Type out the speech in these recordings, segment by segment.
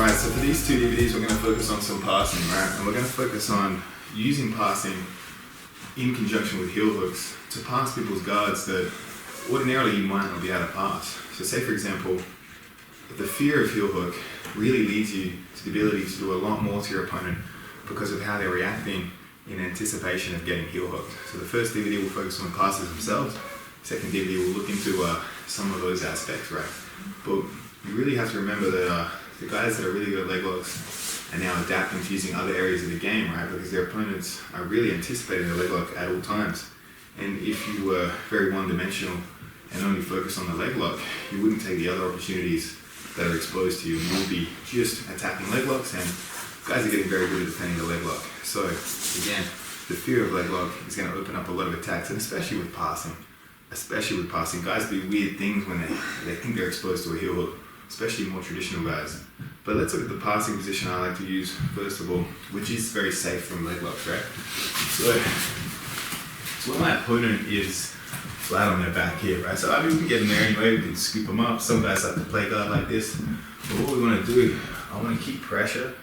Alright, so for these two DVDs we're going to focus on some passing, right? And we're going to focus on using passing in conjunction with heel hooks to pass people's guards that ordinarily you might not be able to pass. So say for example, the fear of heel hook really leads you to the ability to do a lot more to your opponent because of how they're reacting in anticipation of getting heel hooked. So the first DVD will focus on the passes themselves. Second DVD will look into some of those aspects, right? But you really have to remember that the guys that are really good at leg locks are now adapting to using other areas of the game, right? Because their opponents are really anticipating the leg lock at all times. And if you were very one-dimensional and only focus on the leg lock, you wouldn't take the other opportunities that are exposed to you. You would be just attacking leg locks, and guys are getting very good at defending the leg lock. So again, the fear of leg lock is going to open up a lot of attacks, and especially with passing. Guys do weird things when they think they're exposed to a heel hook, especially more traditional guys. But let's look at the passing position I like to use first of all, which is very safe from leg locks, right? So when my opponent is flat on their back here, right? So I mean, we can get in there anyway, we can scoop them up. Some guys like to play guard like this. But what we want to do, I want to keep pressure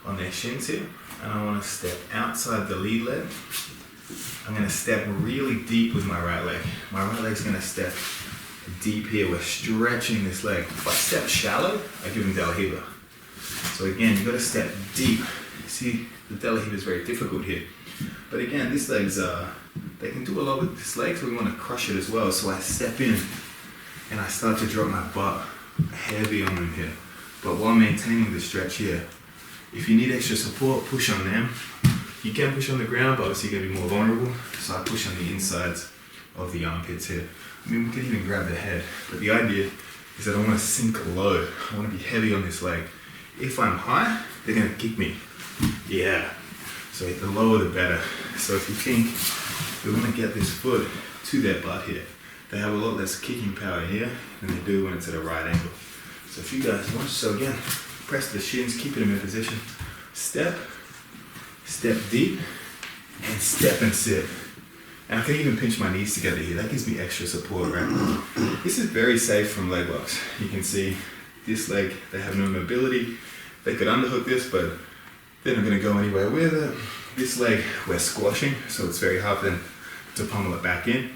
on their shins here, and I want to step outside the lead leg. I'm going to step really deep with my right leg. My right leg's going to step deep here. We're stretching this leg. If I step shallow, I give them De La Riva. So again, you've got to step deep. See, the De La Riva is very difficult here. But again, this leg's, they can do a lot with this leg, so we want to crush it as well. So I step in and I start to drop my butt heavy on them here, but while maintaining the stretch here. If you need extra support, push on them. You can push on the ground, but obviously you're going to be more vulnerable. So I push on the insides of the armpits here. I mean, we can even grab the head, but the idea is that I want to sink low. I want to be heavy on this leg. If I'm high, they're going to kick me. Yeah. So the lower the better. So if you think we want to get this foot to their butt here, they have a lot less kicking power here than they do when it's at a right angle. So if you guys want, so again, press the shins, keep it in position. Step deep, and step and sit. And I can even pinch my knees together here. That gives me extra support, right? This is very safe from leg locks. You can see this leg, they have no mobility. They could underhook this, but they're not going to go anywhere with it. This leg, we're squashing, so it's very hard for them to pummel it back in.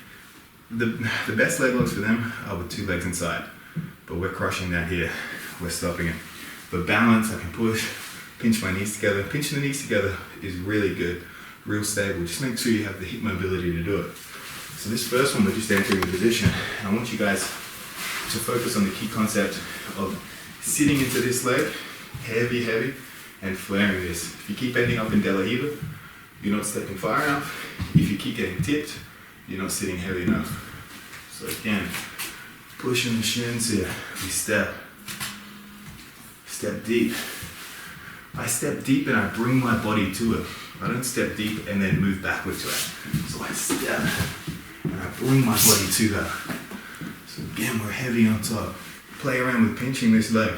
The best leg locks for them are with two legs inside, but we're crushing that here. We're stopping it. For balance, I can push, pinch my knees together. Pinching the knees together is really good, real stable. Just make sure you have the hip mobility to do it. So this first one, we're just entering the position. And I want you guys to focus on the key concept of sitting into this leg, heavy, and flaring this. If you keep ending up in De La Riva, you're not stepping far enough. If you keep getting tipped, you're not sitting heavy enough. So again, pushing the shins here, we step deep. I step deep and I bring my body to it. I don't step deep and then move backwards to it. So I step and I bring my body to that. So again, we're heavy on top. Play around with pinching this leg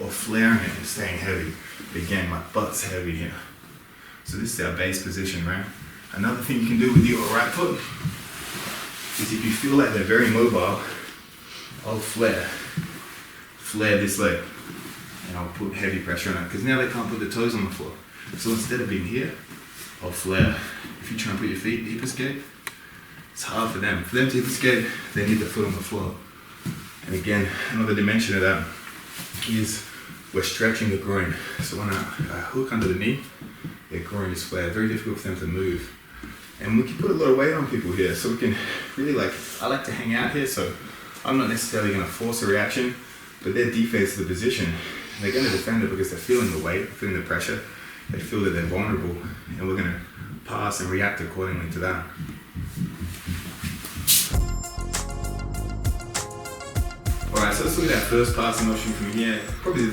or flaring it and staying heavy. Again, my butt's heavy here. So this is our base position, right? Another thing you can do with your right foot is if you feel like they're very mobile, I'll flare this leg. And I'll put heavy pressure on it, because now they can't put the toes on the floor. So instead of being here, I'll flare. If you try and put your feet hip escape, it's hard for them. For them to hip escape, they need the foot on the floor. And again, another dimension of that is we're stretching the groin. So when I hook under the knee, their groin is flared. Very difficult for them to move. And we can put a lot of weight on people here. So we can really I like to hang out here, so I'm not necessarily going to force a reaction, but their defense of the position, they're going to defend it because they're feeling the weight, feeling the pressure. They feel that they're vulnerable, and we're going to pass and react accordingly to that. Alright, so let's look at that first passing option from here. Probably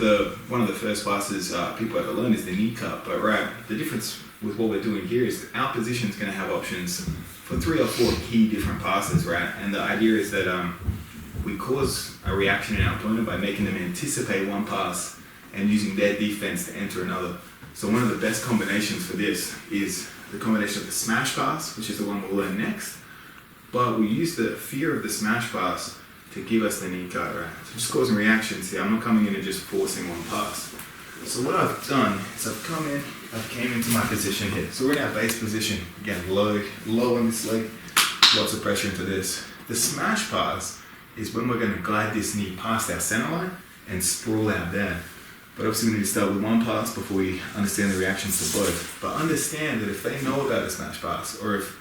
one of the first passes people ever learn is the knee cut, but right, the difference with what we're doing here is our position is going to have options for 3 or 4 key different passes, right? And the idea is that we cause a reaction in our opponent by making them anticipate one pass and using their defense to enter another. So one of the best combinations for this is the combination of the smash pass, which is the one we'll learn next, but we use the fear of the smash pass to give us the knee cut, right? So just causing reactions here. I'm not coming in and just forcing one pass. So what I've done is I've came into my position here. So we're in our base position. Again, low on this leg, lots of pressure into this. The smash pass is when we're going to glide this knee past our center line and sprawl out there. But obviously we need to start with one pass before we understand the reactions to both. But understand that if they know about the smash pass, or if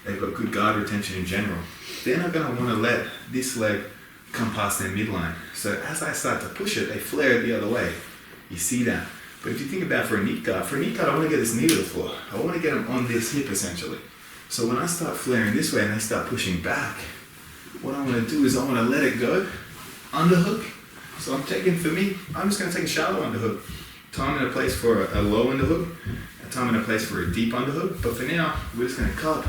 they've got good guard retention in general, they're not going to want to let this leg come past their midline. So as I start to push it, they flare it the other way. You see that. But if you think about for a knee guard, I want to get this knee to the floor. I want to get them on this hip essentially. So when I start flaring this way and they start pushing back, what I want to do is I want to let it go, underhook. So I'm just going to take a shallow underhook, time in a place for a low underhook, a time in a place for a deep underhook. But for now, we're just going to cup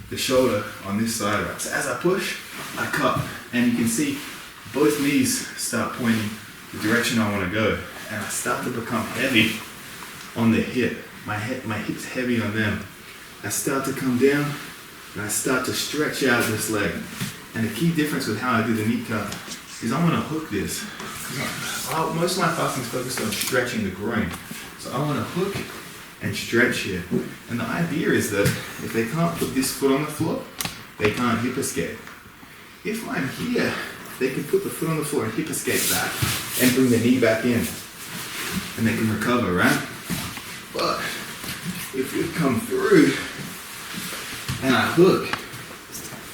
the shoulder on this side. Right? So as I push, I cup, and you can see both knees start pointing the direction I want to go, and I start to become heavy on the hip. My hip's heavy on them. I start to come down, and I start to stretch out this leg. And the key difference with how I do the knee cut is I want to hook this. Most of my fasting is focused on stretching the groin. So I want to hook and stretch here. And the idea is that if they can't put this foot on the floor, they can't hip escape. If I'm here, they can put the foot on the floor and hip escape back and bring the knee back in. And they can recover, right? But if we come through and I hook,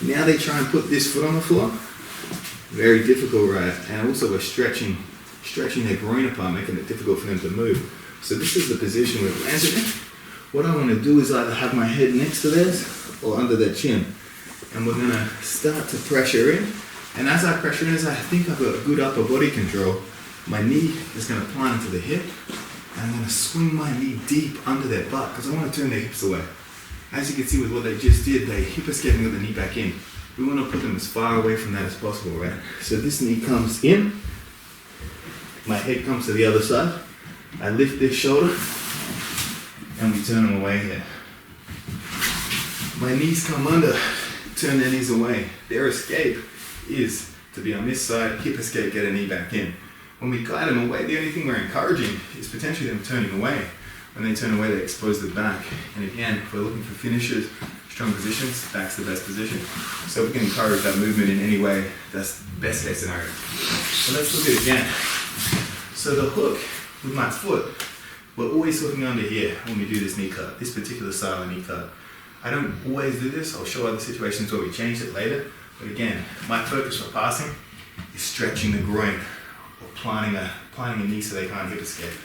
now they try and put this foot on the floor. Very difficult, right? And also we're stretching their groin apart, making it difficult for them to move. So this is the position we've landed in. What I want to do is either have my head next to theirs or under their chin. And we're going to start to pressure in. And as I pressure in, as I think I've got a good upper body control, my knee is going to plant into the hip. And I'm going to swing my knee deep under their butt because I want to turn their hips away. As you can see with what they just did, they hip escaping with the knee back in. We want to put them as far away from that as possible, right? So this knee comes in, my head comes to the other side, I lift this shoulder, and we turn them away here. My knees come under, turn their knees away. Their escape is to be on this side, hip escape, get a knee back in. When we guide them away, the only thing we're encouraging is potentially them turning away. When they turn away, they expose the back. And again, if we're looking for finishers, strong positions, back's the best position. So we can encourage that movement in any way. That's the best case scenario. So let's look at it again. So the hook with my foot, we're always hooking under here when we do this knee cut, this particular style of knee cut. I don't always do this. I'll show other situations where we change it later. But again, my focus for passing is stretching the groin or planting a knee so they can't hip escape.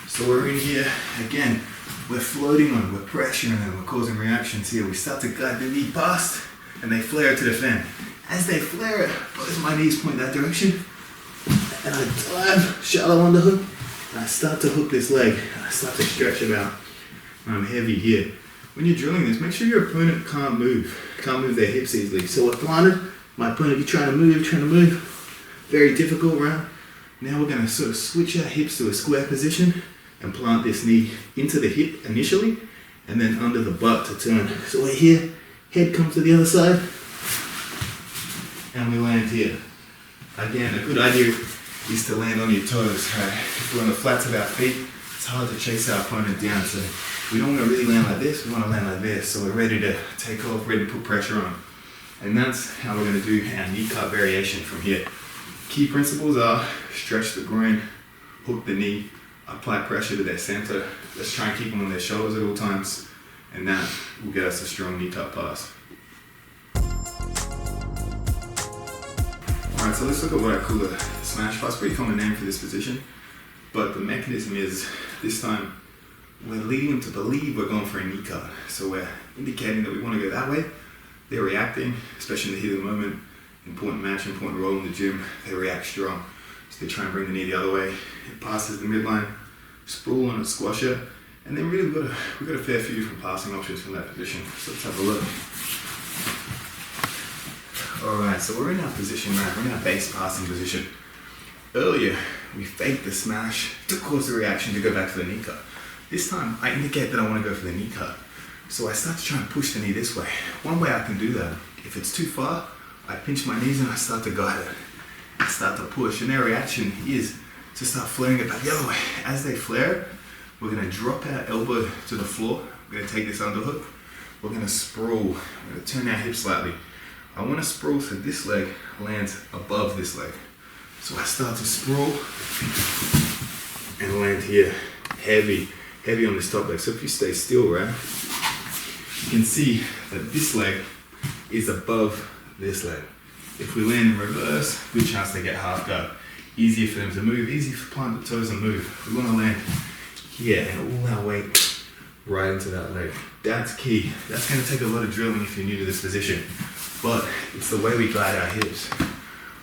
So we're in here, again, we're floating on, we're pressuring them, we're causing reactions here. We start to guide the knee past, and they flare it to defend. As they flare it, both my knees point that direction, and I dive, shallow underhook, and I start to hook this leg, and I start to stretch it out. And I'm heavy here. When you're drilling this, make sure your opponent can't move their hips easily. So we're planted, my opponent be trying to move, very difficult, right? Now we're gonna sort of switch our hips to a square position and plant this knee into the hip initially, and then under the butt to turn. So we're here, head comes to the other side, and we land here. Again, a good idea is to land on your toes, right? If we're on the flats of our feet, it's hard to chase our opponent down, so we don't want to really land like this, we want to land like this, so we're ready to take off, ready to put pressure on. And that's how we're going to do our knee cut variation from here. Key principles are stretch the groin, hook the knee, apply pressure to their center. Let's try and keep them on their shoulders at all times, and that will get us a strong knee cut pass. Alright, so let's look at what I call the smash pass. Pretty common name for this position, but the mechanism is, this time, we're leading them to believe we're going for a knee cut. So we're indicating that we want to go that way. They're reacting, especially in the heat of the moment. Important match, important role in the gym. They react strong. So they try and bring the knee the other way. It passes the midline, sprawl on it, squash it, and then really we've got a fair few different passing options from that position. So let's have a look. Alright, so we're in our position now. We're in our base passing position. Earlier, we faked the smash to cause the reaction to go back to the knee cut. This time, I indicate that I want to go for the knee cut. So I start to try and push the knee this way. One way I can do that, if it's too far, I pinch my knees and I start to guide it. I start to push, and their reaction is to start flaring it back the other way. As they flare, we're gonna drop our elbow to the floor. We're gonna take this underhook. We're gonna sprawl. We're gonna turn our hip slightly. I wanna sprawl so this leg lands above this leg. So I start to sprawl and land here, heavy on this top leg. So if you stay still, right, you can see that this leg is above this leg. If we land in reverse, good chance they get half guard. Easier for them to move, easy for plant the toes and move. We wanna land here and all our weight right into that leg. That's key. That's gonna take a lot of drilling if you're new to this position, but it's the way we guide our hips.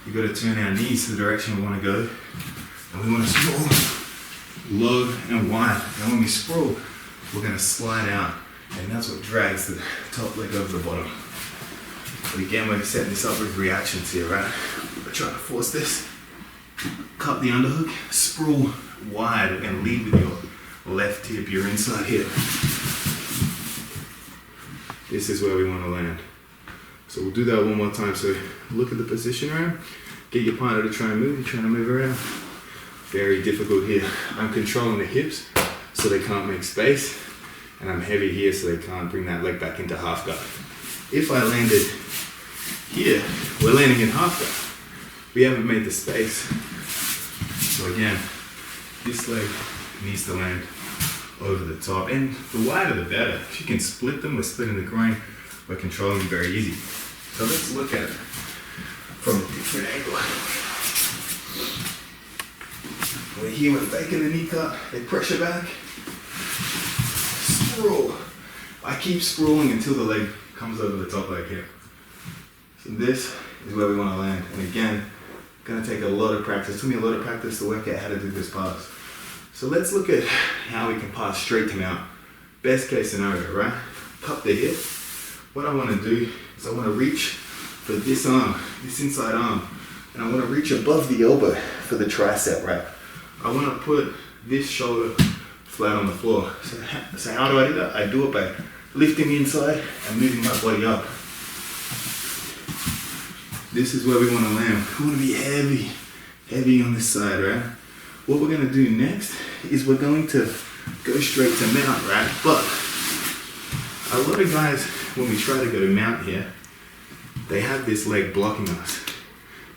We gotta turn our knees to the direction we wanna go, and we wanna sprawl low and wide. And when we sprawl, we're gonna slide out, and that's what drags the top leg over the bottom. But again, we're setting this up with reactions here, right? We're trying to force this. Cut the underhook, sprawl wide, and lead with your left hip, your inside hip. This is where we want to land. So we'll do that one more time. So look at the position around, get your partner to try and move, you're trying to move around. Very difficult here. I'm controlling the hips so they can't make space, and I'm heavy here so they can't bring that leg back into half guard. If I landed here, we're landing in half guard. We haven't made the space. So again, this leg needs to land over the top, and the wider the better. If you can split them, we're splitting the groin, we're controlling them very easy. So let's look at it from a different angle. We're here, we're faking the knee cut, they pressure back, sprawl. I keep sprawling until the leg comes over the top leg here. So this is where we want to land, and again, gonna take a lot of practice. It took me a lot of practice to work out how to do this pass. So let's look at how we can pass straight to mount. Best case scenario, right? Cup the hip. What I want to do is I want to reach for this arm, this inside arm, and I want to reach above the elbow for the tricep wrap. I want to put this shoulder flat on the floor. So how do I do that? I do it by lifting inside and moving my body up. This is where we want to land. We want to be heavy on this side, right? What we're going to do next is we're going to go straight to mount, right? But a lot of guys, when we try to go to mount here, they have this leg blocking us.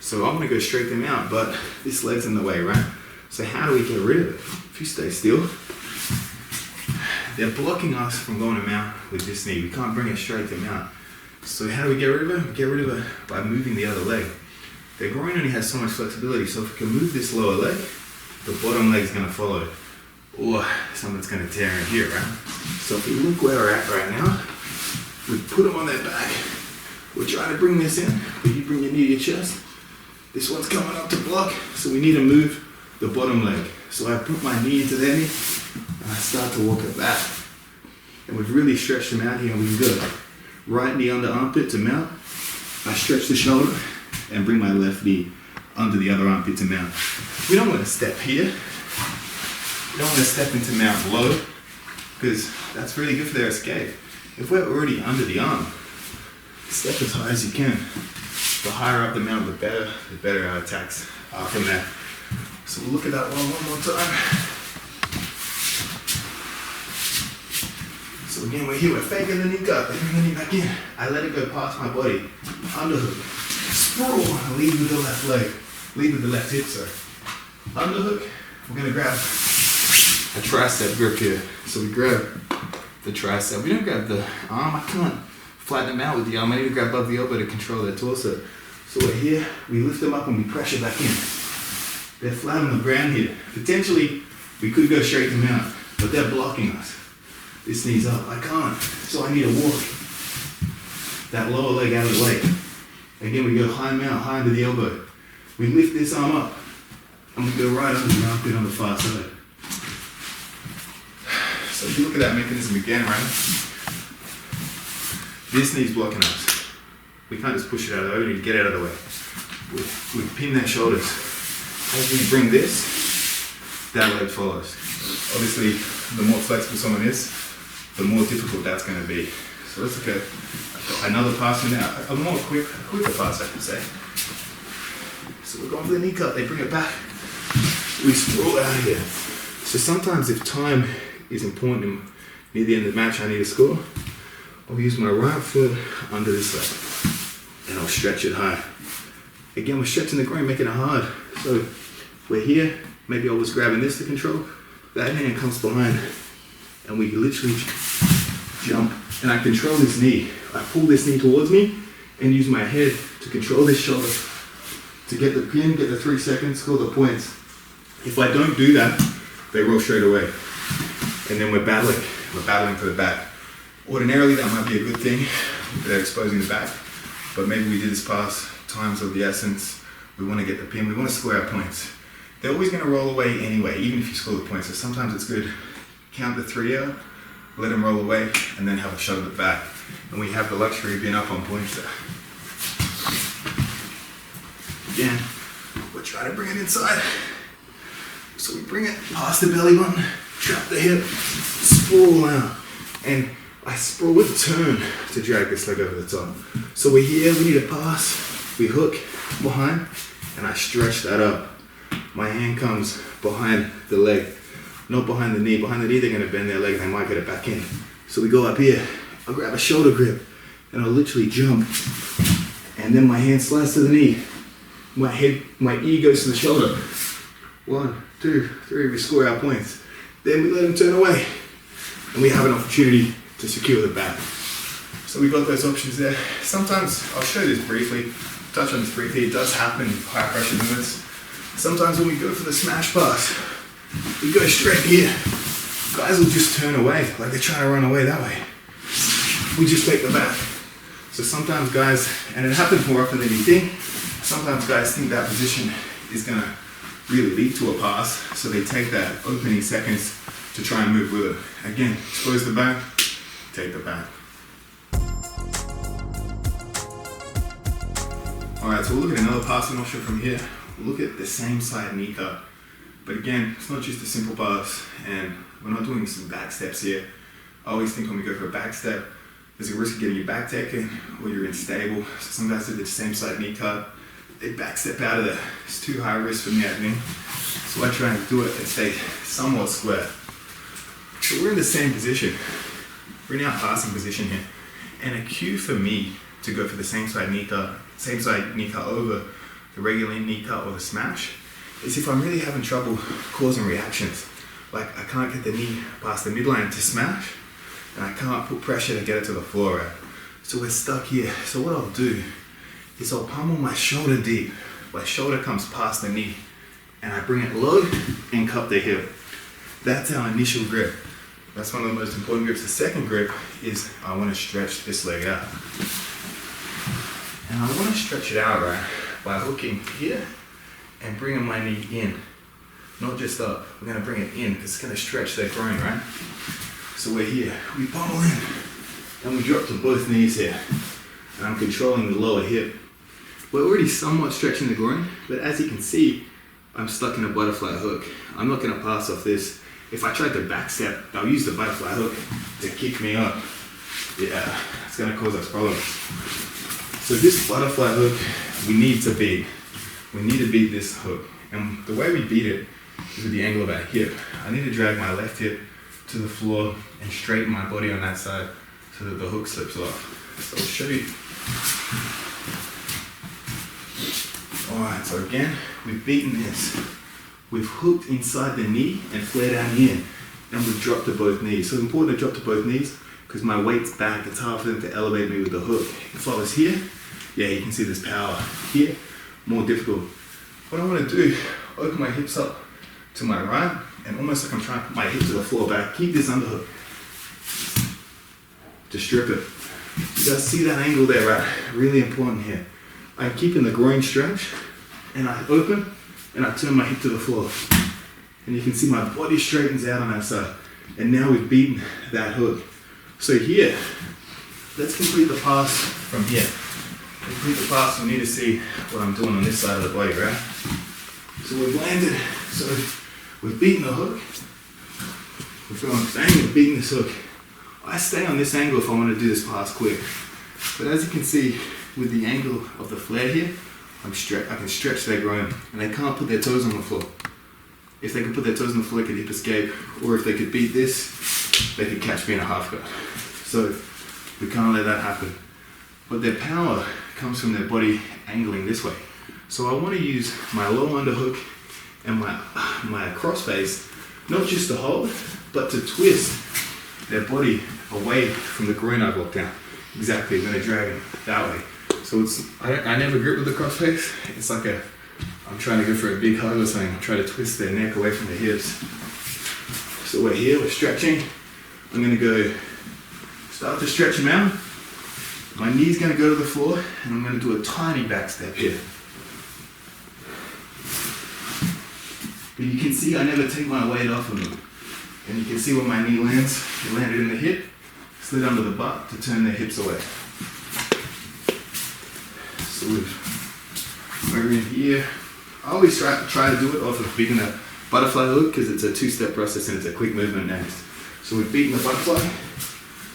So I'm going to go straight to mount, but this leg's in the way, right? So how do we get rid of it? If you stay still, they're blocking us from going to mount with this knee. We can't bring it straight to mount. So how do we get rid of it? We get rid of it by moving the other leg. The groin only has so much flexibility, so if we can move this lower leg, the bottom leg's gonna follow, or something's gonna tear in here, right? So if you look where we're at right now, we put them on their back. We're trying to bring this in, but you bring your knee to your chest. This one's coming up to block, so we need to move the bottom leg. So I put my knee into their knee, and I start to walk it back. And we've really stretched them out here, and we can go right knee under armpit to mount. I stretch the shoulder and bring my left knee under the other armpit to mount. We don't want to step here. We don't want to step into mount low, because that's really good for their escape. If we're already under the arm, step as high as you can. The higher up the mount, the better our attacks are from there. So we'll look at that one more time. So again, we're here, we're faking the knee cut, they bring the knee back in. I let it go past my body, underhook, sprawl, lead with the left leg, lead with the left hip, sorry. Underhook, we're gonna grab a tricep grip here. So we grab the tricep. We don't grab the arm, I can't flatten them out with the arm. I need to grab above the elbow to control their torso. So we're here, we lift them up and we pressure back in. They're flat on the ground here. Potentially, we could go straight to mount, but they're blocking us. This knee's up, I can't, so I need to walk that lower leg out of the way. Again, we go high mount, high under the elbow. We lift this arm up, and we go right under the armpit on the far side. So if you look at that mechanism again, right? This knee's blocking us. We can't just push it out of the way, we need to get out of the way. We pin their shoulders. As we bring this, that leg follows. Obviously, the more flexible someone is, the more difficult that's going to be. So let's look at another pass now, a more quicker pass, I can say. So we're going for the knee cut, they bring it back. we sprawl out here. So sometimes if time is important and near the end of the match I need a score, I'll use my right foot under this leg and I'll stretch it high. Again, we're stretching the groin, making it hard. So we're here, maybe I was grabbing this to control, that hand comes behind and we literally jump and I control this knee. I pull this knee towards me and use my head to control this shoulder to get the pin, get the 3 seconds, score the points. If I don't do that, they roll straight away. And then we're battling for the back. Ordinarily that might be a good thing, they're exposing the back, but maybe we did this pass, time's of the essence, we want to get the pin, we want to score our points. They're always going to roll away anyway, even if you score the points, so sometimes it's good, count the 3 out, let them roll away, and then have a shot at the back. And we have the luxury of being up on points there. Again, we're trying to bring it inside. So we bring it past the belly button, trap the hip, sprawl out. And I sprawl with turn to drag this leg over the top. So we're here, we need a pass, we hook behind, and I stretch that up. My hand comes behind the leg, not behind the knee. Behind the knee, they're gonna bend their leg and they might get it back in. So we go up here, I'll grab a shoulder grip, and I'll literally jump. And then my hand slides to the knee. My ear goes to the shoulder. 1, 2, 3, we score our points. Then we let them turn away. And we have an opportunity to secure the back. So we got those options there. Sometimes, I'll show this briefly, touch on this briefly, it does happen in high pressure movements. Sometimes when we go for the smash pass, we go straight here. Guys will just turn away, like they're trying to run away that way. We just take the back. So sometimes guys, and it happens more often than you think, sometimes guys think that position is gonna really lead to a pass, so they take that opening seconds to try and move with it. Again, expose the back, take the back. All right, so we'll look at another passing option from here. We'll look at the same side knee cut. But again, it's not just a simple pass, and we're not doing some back steps here. I always think when we go for a back step, there's a risk of getting your back taken or you're unstable. So some guys do the same side knee cut, they back step out of there. It's too high risk for me, I think. So I try and do it and stay somewhat square. So we're in the same position. We're in our passing position here. And a cue for me to go for the same side knee cut over the regular knee cut or the smash is if I'm really having trouble causing reactions. Like I can't get the knee past the midline to smash, and I can't put pressure to get it to the floor, right? So we're stuck here. So what I'll do is I'll pummel my shoulder deep. My shoulder comes past the knee, and I bring it low and cup the hip. That's our initial grip. That's one of the most important grips. The second grip is I want to stretch this leg out. And I want to stretch it out, right, by hooking here and bringing my knee in. Not just up, we're going to bring it in. It's going to stretch that groin, right? So we're here, we pummel in, and we drop to both knees here. And I'm controlling the lower hip. We're already somewhat stretching the groin, but as you can see, I'm stuck in a butterfly hook. I'm not going to pass off this. If I tried to back step, I'll use the butterfly hook to kick me up. Yeah, it's going to cause us problems. So this butterfly hook, we need to beat. We need to beat this hook. And the way we beat it is with the angle of our hip. I need to drag my left hip to the floor and straighten my body on that side so that the hook slips off. So I'll show you. Alright, so again, we've beaten this. We've hooked inside the knee and flared our knee in. And we've dropped to both knees. So it's important to drop to both knees because my weight's back. It's hard for them to elevate me with the hook. If I was here, yeah, you can see this power. Here, more difficult. What I want to do, open my hips up to my right and almost like I'm trying to put my hip to the floor back. Keep this underhook to strip it. You guys see that angle there, right? Really important here. I'm keeping the groin stretch and I open and I turn my hip to the floor. And you can see my body straightens out on that side. And now we've beaten that hook. So here, let's complete the pass from here. Complete the pass, we need to see what I'm doing on this side of the body, right? So we've landed, so we've beaten the hook. We're going bang, we've beaten this hook. I stay on this angle if I want to do this pass quick. But as you can see, with the angle of the flare here, I can stretch their groin and they can't put their toes on the floor. If they could put their toes on the floor, they could hip escape, or if they could beat this, they could catch me in a half guard. So we can't let that happen. But their power comes from their body angling this way. So I want to use my low underhook and my crossface, not just to hold, but to twist their body away from the groin I've locked down. Exactly, I'm going to drag them that way. So I never grip with the crossface. It's like I'm trying to go for a big hug or something. I'm trying to twist their neck away from the hips. So we're here, we're stretching. I'm going to go start to stretch them out. My knee's going to go to the floor, and I'm going to do a tiny back step here. But you can see I never take my weight off of them. And you can see where my knee lands. It landed in the hip, slid under the butt to turn their hips away. So we're in here. I always try to do it off of beating a butterfly hook because it's a two-step process and it's a quick movement next. So we've beaten the butterfly.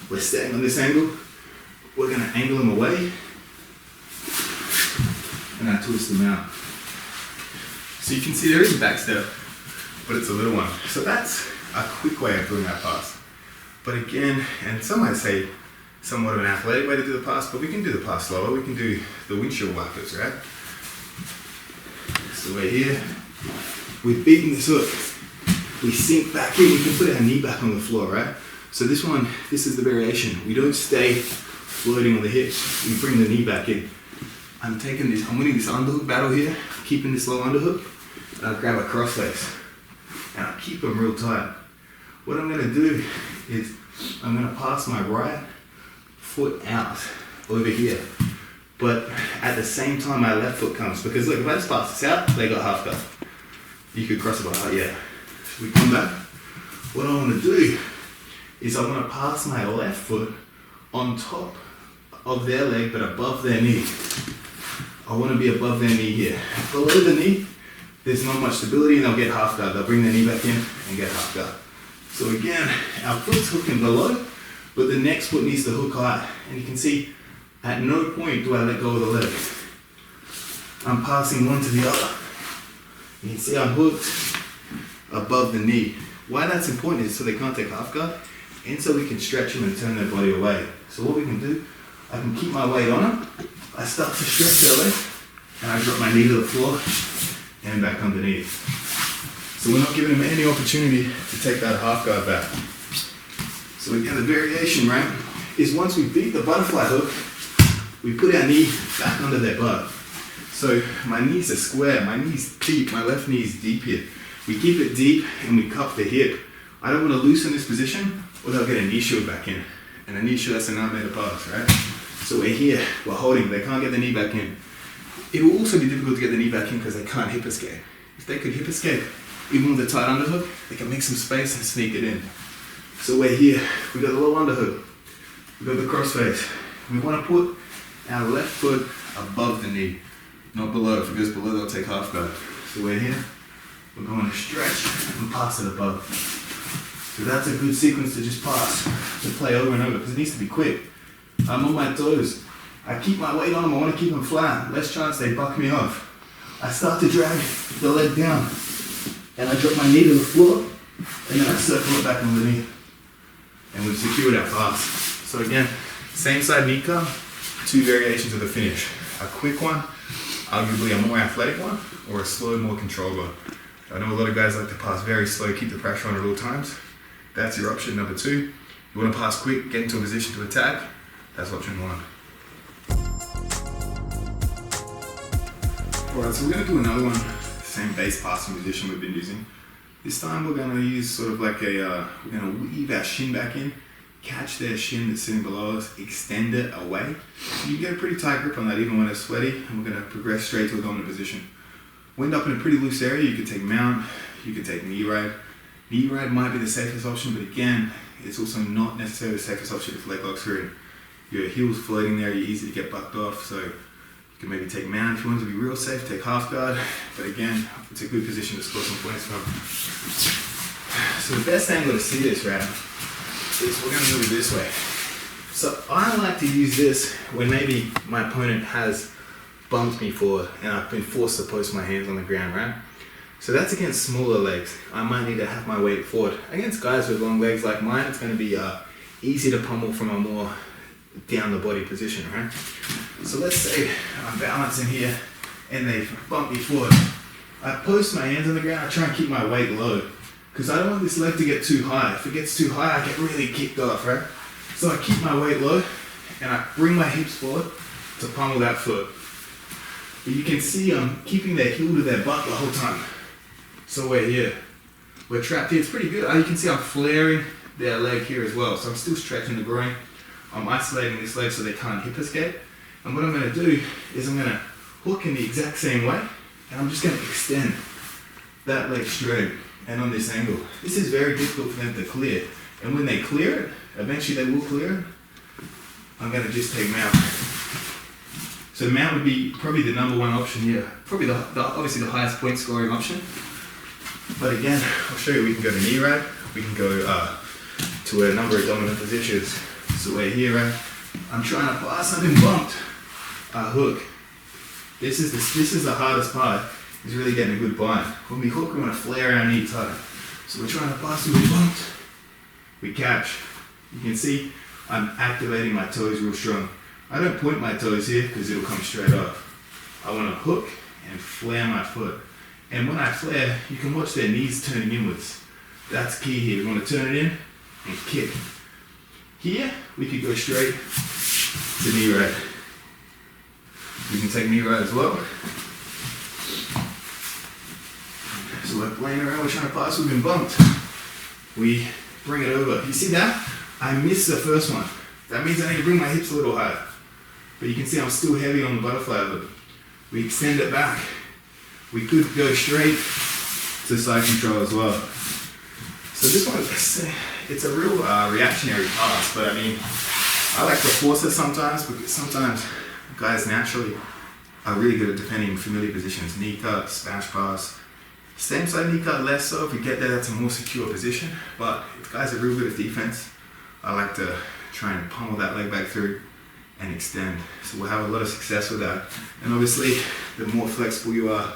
We're staying on this angle. We're going to angle them away. And I twist them out. So you can see there is a back step, but it's a little one. So that's a quick way of doing that pass. But again, and some might say somewhat of an athletic way to do the pass, but we can do the pass slower. We can do the windshield wipers, right? So we're here. We've beaten this hook. We sink back in. We can put our knee back on the floor, right? So this is the variation. We don't stay floating on the hips. We bring the knee back in. I'm winning this underhook battle here, keeping this low underhook. And I'll grab a crossface. And I'll keep them real tight. What I'm going to do is I'm going to pass my right foot out over here. But at the same time my left foot comes. Because look, if I just pass this out, they got half guard. You could cross it by heart, yeah. So we come back. What I want to do is I want to pass my left foot on top of their leg but above their knee. I want to be above their knee here. Below the knee, there's not much stability and they'll get half guard. They'll bring their knee back in and get half guard. So again, our foot's hooking below, but the next foot needs to hook high. And you can see, at no point do I let go of the leg. I'm passing one to the other. You can see I'm hooked above the knee. Why that's important is so they can't take half guard, and so we can stretch them and turn their body away. So what we can do, I can keep my weight on them. I start to stretch their leg, and I drop my knee to the floor, and back underneath. So we're not giving them any opportunity to take that half guard back. So again, the variation, right, is once we beat the butterfly hook, we put our knee back under their butt. So my knees are square, my knee's deep, my left knee is deep here. We keep it deep and we cup the hip. I don't want to loosen this position or they'll get a knee shield back in. And a knee shield, that's a nightmare to pass, right? So we're here, we're holding, they can't get the knee back in. It will also be difficult to get the knee back in because they can't hip escape. If they could hip escape, even with a tight underhook, they can make some space and sneak it in. So we're here, we got the low underhook, we got the crossface. We want to put our left foot above the knee, not below. If it goes below, they'll take half guard. So we're here, we're going to stretch and pass it above. So that's a good sequence to just pass, to play over and over, because it needs to be quick. I'm on my toes. I keep my weight on them, I want to keep them flat. Less chance they buck me off. I start to drag the leg down, and I drop my knee to the floor, and then I circle it back underneath. And we've secured our pass. So again, same side knee cup, two variations of the finish. A quick one, arguably a more athletic one, or a slow, more controlled one. I know a lot of guys like to pass very slow, keep the pressure on at all times. That's your option number two. You want to pass quick, get into a position to attack, that's option one. Alright, so we're going to do another one, same base passing position we've been using. This time we're going to use sort of like we're going to weave our shin back in, catch their shin that's sitting below us, extend it away. You get a pretty tight grip on that even when it's sweaty, and we're going to progress straight to a dominant position. We'll end up in a pretty loose area. You could take mount, you could take knee ride. Knee ride might be the safest option, but again, it's also not necessarily the safest option if leg locks are in. Your heel's floating there, you're easy to get bucked off, so you can maybe take mount if you want to be real safe, take half guard, but again, it's a good position to score some points from. So the best angle to see this round is we're going to move it this way. So I like to use this when maybe my opponent has bumped me forward and I've been forced to post my hands on the ground, right? So that's against smaller legs. I might need to have my weight forward. Against guys with long legs like mine, it's going to be easy to pummel from a more down the body position, right? So let's say I'm balancing here and they bump me forward. I post my hands on the ground, I try and keep my weight low because I don't want this leg to get too high. If it gets too high, I get really kicked off, right? So I keep my weight low and I bring my hips forward to pummel that foot. But you can see I'm keeping their heel to their butt the whole time. So we're here. We're trapped here. It's pretty good. You can see I'm flaring their leg here as well. So I'm still stretching the groin. I'm isolating this leg so they can't hip escape. And what I'm going to do is I'm going to hook in the exact same way. And I'm just going to extend that leg straight and on this angle. This is very difficult for them to clear. And when they clear it, eventually they will clear it, I'm going to just take mount. So mount would be probably the number one option here. Probably obviously the highest point scoring option. But again, I'll show you, we can go to knee rag, we can go to a number of dominant positions. So we're here, right? I'm trying to pass, I've been bumped. Hook. This is the hardest part, is really getting a good bind. When we hook, we want to flare our knee tight. So we're trying to pass, we've been bumped. We catch. You can see I'm activating my toes real strong. I don't point my toes here because it'll come straight off. I want to hook and flare my foot. And when I flare, you can watch their knees turning inwards. That's key here. We want to turn it in and kick. Here, we could go straight to knee rag. We can take knee rag as well. So we're playing around, we're trying to pass, we've been bumped. We bring it over. You see that? I missed the first one. That means I need to bring my hips a little higher. But you can see I'm still heavy on the butterfly loop. We extend it back. We could go straight to side control as well. So this one, it's a real reactionary pass, but I mean, I like to force it sometimes because sometimes guys naturally are really good at defending familiar positions. Knee cut, smash pass. Same side knee cut less so. If we get there, that's a more secure position. But if guys are real good at defense, I like to try and pummel that leg back through and extend. So we'll have a lot of success with that. And obviously, the more flexible you are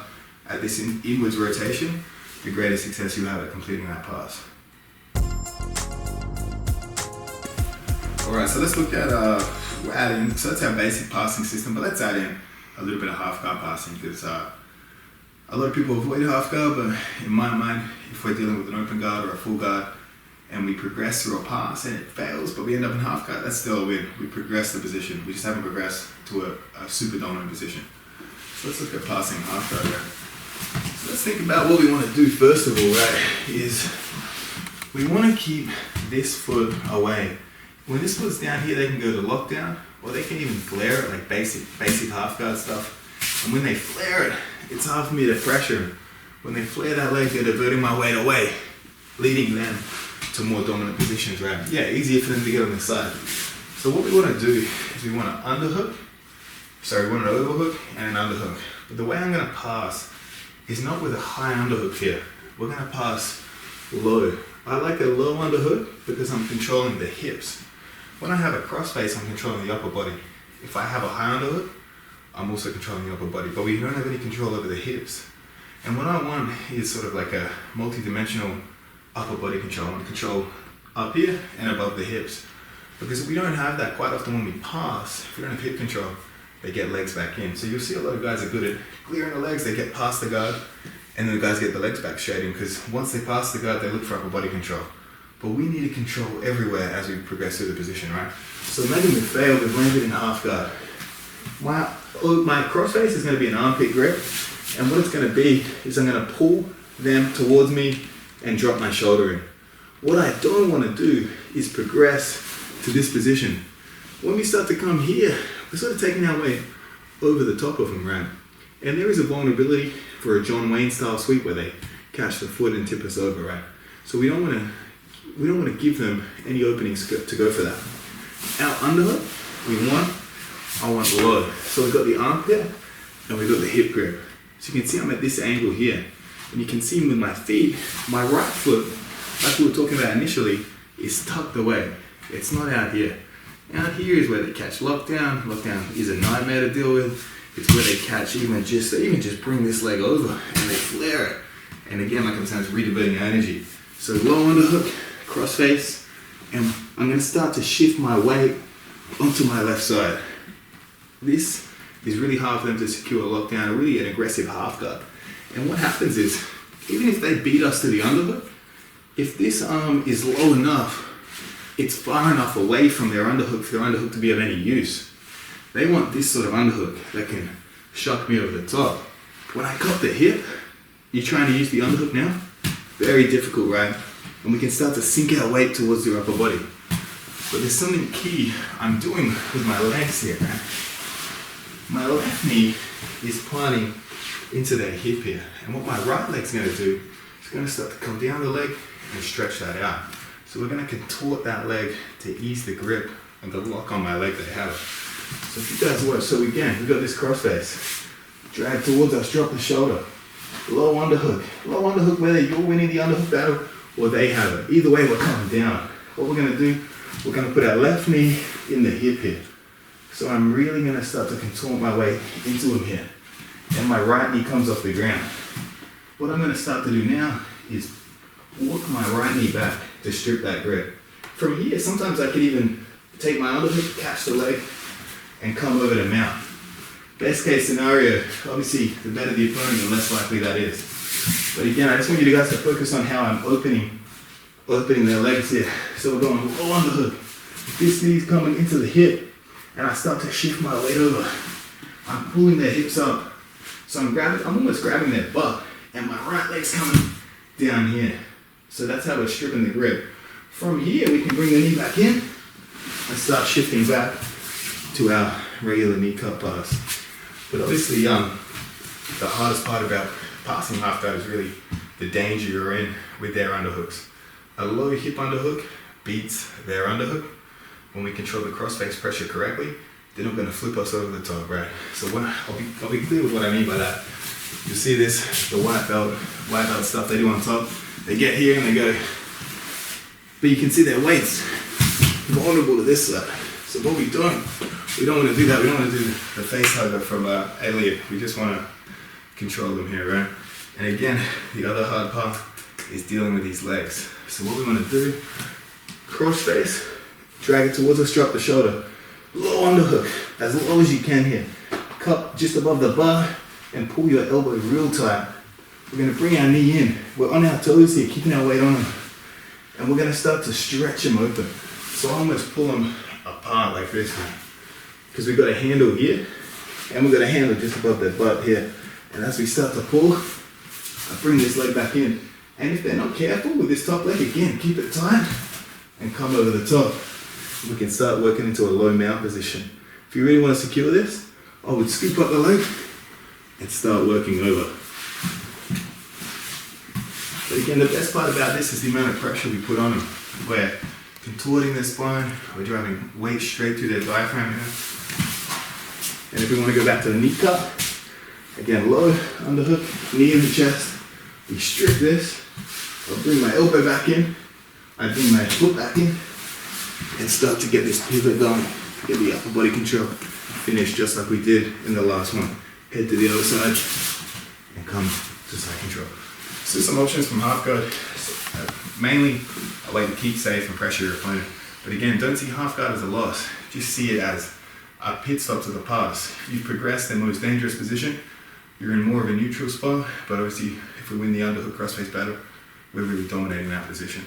at this inwards rotation, the greater success you have at completing that pass. Alright, so let's look at, we're adding, so that's our basic passing system, but let's add in a little bit of half guard passing because a lot of people avoid half guard, but in my mind, if we're dealing with an open guard or a full guard, and we progress through a pass and it fails, but we end up in half guard, that's still a win. We progress the position. We just haven't progressed to a super dominant position. So let's look at passing half guard, right? So let's think about what we want to do first of all, right? Is we want to keep this foot away. When this foot's down here, they can go to lockdown, or they can even flare it like basic half guard stuff. And when they flare it, it's hard for me to pressure them. When they flare that leg, they're diverting my weight away, leading them to more dominant positions, right? Yeah, easier for them to get on this side. So what we want to do is we want to underhook, we want an overhook and an underhook. But the way I'm going to pass is not with a high underhook here. We're going to pass low. I like a low underhook because I'm controlling the hips. When I have a crossface, I'm controlling the upper body. If I have a high underhook, I'm also controlling the upper body, but we don't have any control over the hips. And what I want is sort of like a multi-dimensional upper body control. I want to control up here and above the hips. Because if we don't have that, quite often when we pass, if we don't have hip control, they get legs back in. So you'll see a lot of guys are good at clearing the legs, they get past the guard, and then the guys get the legs back straight in, because once they pass the guard, they look for upper body control. But we need to control everywhere as we progress through the position, right? So imagine we failed, we've landed in a half guard. My crossface is going to be an armpit grip, and what it's going to be is I'm going to pull them towards me and drop my shoulder in. What I don't want to do is progress to this position. When we start to come here, we're sort of taking our weight over the top of them, right? And there is a vulnerability for a John Wayne style sweep where they catch the foot and tip us over, right? So we don't want to give them any openings to go for that. Our underhook, I want low. So we've got the armpit and we've got the hip grip. So you can see I'm at this angle here. And you can see with my feet, my right foot, like we were talking about initially, is tucked away. It's not out here. Out here is where they catch lockdown. Lockdown is a nightmare to deal with. It's where they catch they even just bring this leg over and they flare it. And again, like I'm saying, it's rediverting our energy. So low underhook, crossface, and I'm gonna start to shift my weight onto my left side. This is really hard for them to secure a lockdown, a really an aggressive half guard. And what happens is, even if they beat us to the underhook, if this arm is low enough, it's far enough away from their underhook for their underhook to be of any use. They want this sort of underhook that can shock me over the top. When I cut the hip, you're trying to use the underhook now, very difficult, right? And we can start to sink our weight towards your upper body. But there's something key I'm doing with my legs here, right? My left knee is planting into their hip here. And what my right leg's gonna do is gonna start to come down the leg and stretch that out. So we're gonna contort that leg to ease the grip and the lock on my leg that I have. So if you guys watch, so again, we've got this crossface. Drag towards us, drop the shoulder. Low underhook, whether you're winning the underhook battle or they have it. Either way, we're coming down. What we're gonna do, we're gonna put our left knee in the hip here. So I'm really gonna start to contort my way into him here. And my right knee comes off the ground. What I'm gonna start to do now is walk my right knee back to strip that grip. From here, sometimes I can even take my underhook, catch the leg, and come over to mount. Best case scenario, obviously, the better the opponent, the less likely that is. But again, I just want you guys to focus on how I'm opening their legs here. So we're going low underhook. This knee's coming into the hip, and I start to shift my weight over. I'm pulling their hips up. So I'm almost grabbing their butt, and my right leg's coming down here. So that's how we're stripping the grip. From here, we can bring the knee back in and start shifting back to our regular knee cut pass. But obviously, the hardest part about passing half guard is really the danger you're in with their underhooks. A low hip underhook beats their underhook. When we control the crossface pressure correctly, they're not going to flip us over the top, right? So I'll be clear with what I mean by that. You see this, the white belt stuff they do on top. They get here and they go, but you can see their weight's vulnerable to this side. So what we don't want to do that. We don't want to do the face hugger from Elliot. We just want to control them here, right? And again, the other hard part is dealing with these legs. So what we want to do, cross face, drag it towards us, drop the shoulder. Low underhook, as low as you can here. Cup just above the bar and pull your elbow real tight. We're going to bring our knee in. We're on our toes here, keeping our weight on them. And we're going to start to stretch them open. So I almost pull them apart like this, because we've got a handle here, and we've got a handle just above their butt here. And as we start to pull, I bring this leg back in. And if they're not careful with this top leg, again, keep it tight and come over the top. We can start working into a low mount position. If you really want to secure this, I would scoop up the leg and start working over. But again, the best part about this is the amount of pressure we put on them. We're contorting their spine, we're driving weight straight through their diaphragm here. And if we want to go back to the knee cut, again, low underhook, knee in the chest. We strip this. I'll bring my elbow back in. I bring my foot back in and start to get this pivot going, get the upper body control. Finish just like we did in the last one. Head to the other side and come to side control. So some options from half guard. Mainly a way to keep safe and pressure your opponent. But again, don't see half guard as a loss. Just see it as a pit stop to the pass. If you progress their most dangerous position, you're in more of a neutral spot. But obviously, if we win the underhook crossface battle, we're really dominating that position.